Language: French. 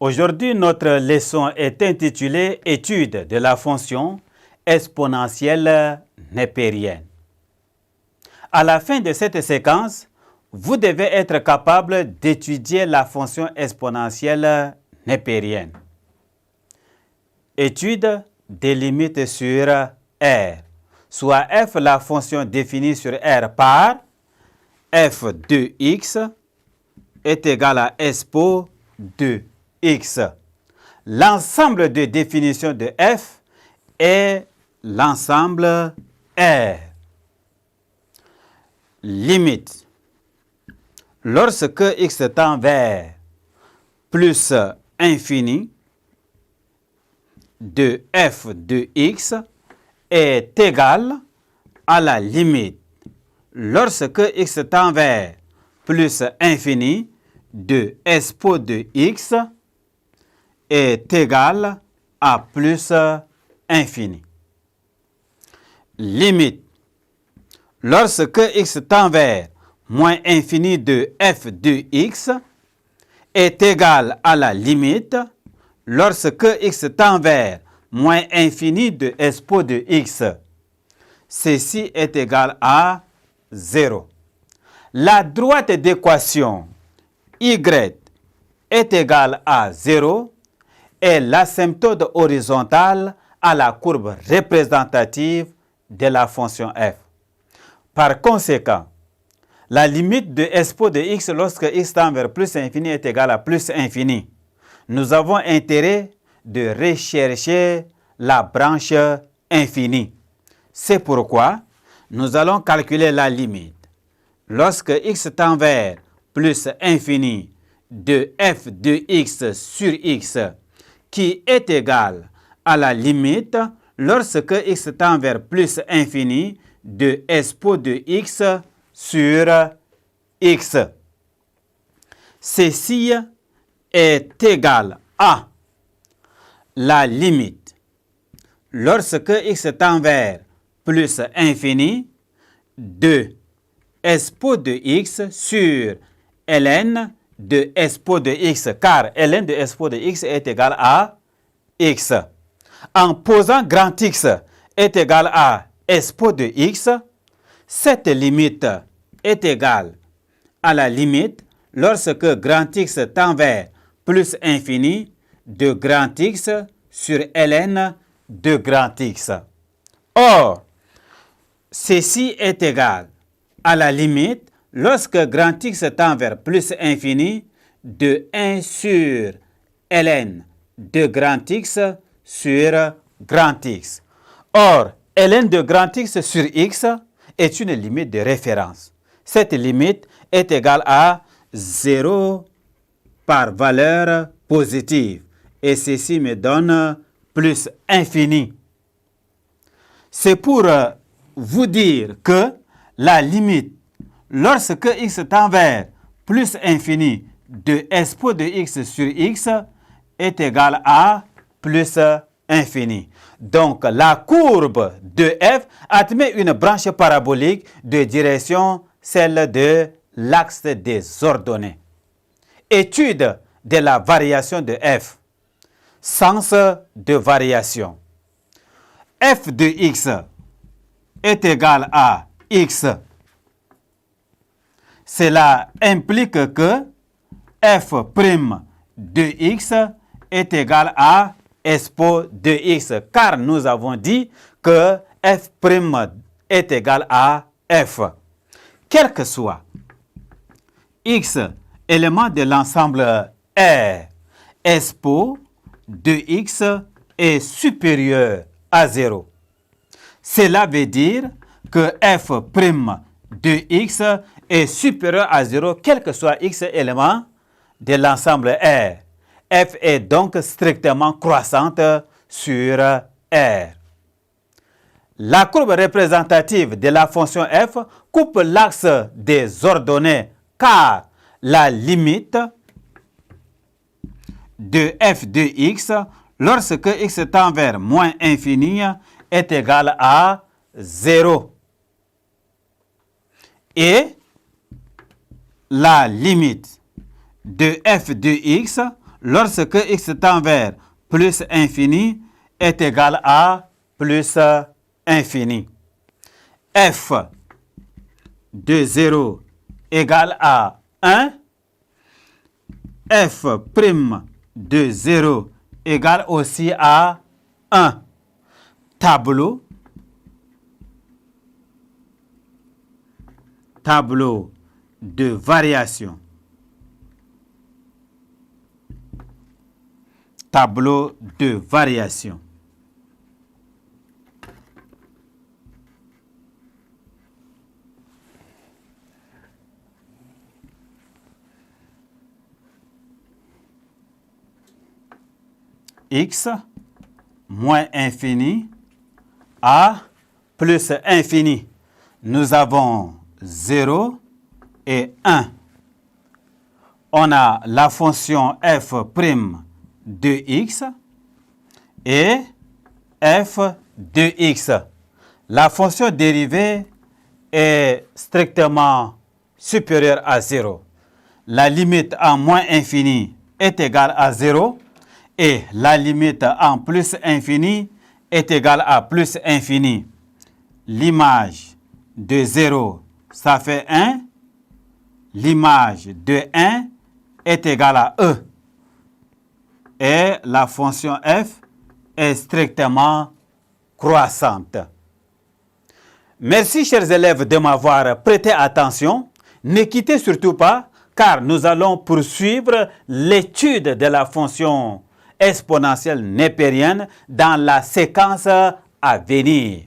Aujourd'hui, notre leçon est intitulée « Étude de la fonction exponentielle népérienne ». À la fin de cette séquence, vous devez être capable d'étudier la fonction exponentielle népérienne. Étude des limites sur R, soit f la fonction définie sur R par f de x est égal à expo de x. L'ensemble de définitions de f est l'ensemble R. Limite. Lorsque x tend vers plus infini de f de x est égal à la limite lorsque x tend vers plus infini de expo de x est égal à plus infini. Limite. Lorsque x tend vers moins infini de f de x est égal à la limite lorsque x tend vers moins infini de expo de x. Ceci est égal à 0. La droite d'équation y est égale à 0 est l'asymptote horizontale à la courbe représentative de la fonction f. Par conséquent, la limite de expo de x lorsque x tend vers plus infini est égale à plus infini. Nous avons intérêt de rechercher la branche infinie. C'est pourquoi nous allons calculer la limite. Lorsque x tend vers plus infini de f de x sur x qui est égal à la limite lorsque x tend vers plus infini de expo de x sur x. Ceci est égal à la limite lorsque x tend vers plus infini de expo de x sur ln de expo de x, car ln de expo de x est égal à x. En posant grand X est égal à expo de x, cette limite est égale à la limite lorsque grand X tend vers plus infini de grand X sur ln de grand X. Or, ceci est égal à la limite lorsque grand X tend vers plus infini de 1 sur ln de grand X sur grand X. Or, ln de grand X sur x est une limite de référence. Cette limite est égale à 0 par valeur positive. Et ceci me donne plus infini. C'est pour vous dire que la limite, lorsque x tend vers plus infini de expo de x sur x est égale à plus infini. Donc, la courbe de f admet une branche parabolique de direction, celle de l'axe des ordonnées. Étude de la variation de f. Sens de variation. F de x est égal à x. Cela implique que f' de x est égal à expo de x, car nous avons dit que f' est égal à f. Quel que soit x, élément de l'ensemble R, expo de x est supérieur à 0. Cela veut dire que f' de x est supérieur à 0, quel que soit x élément de l'ensemble R. F est donc strictement croissante sur R. La courbe représentative de la fonction f coupe l'axe des ordonnées car la limite de f de x lorsque x tend vers moins infini est égale à 0. Et la limite de f de x lorsque x tend vers plus infini est égal à plus infini. F de 0 égale à 1. F' de 0 égale aussi à 1. Tableau de variation. Tableau de variation. X moins infini à plus infini. Nous avons 0 et 1. On a la fonction f' de x et f de x. La fonction dérivée est strictement supérieure à 0. La limite en moins infini est égale à 0 et la limite en plus infini est égale à plus infini. L'image de 0, ça fait 1. L'image de 1 est égale à e. Et la fonction f est strictement croissante. Merci, chers élèves, de m'avoir prêté attention. Ne quittez surtout pas, car nous allons poursuivre l'étude de la fonction exponentielle népérienne dans la séquence à venir.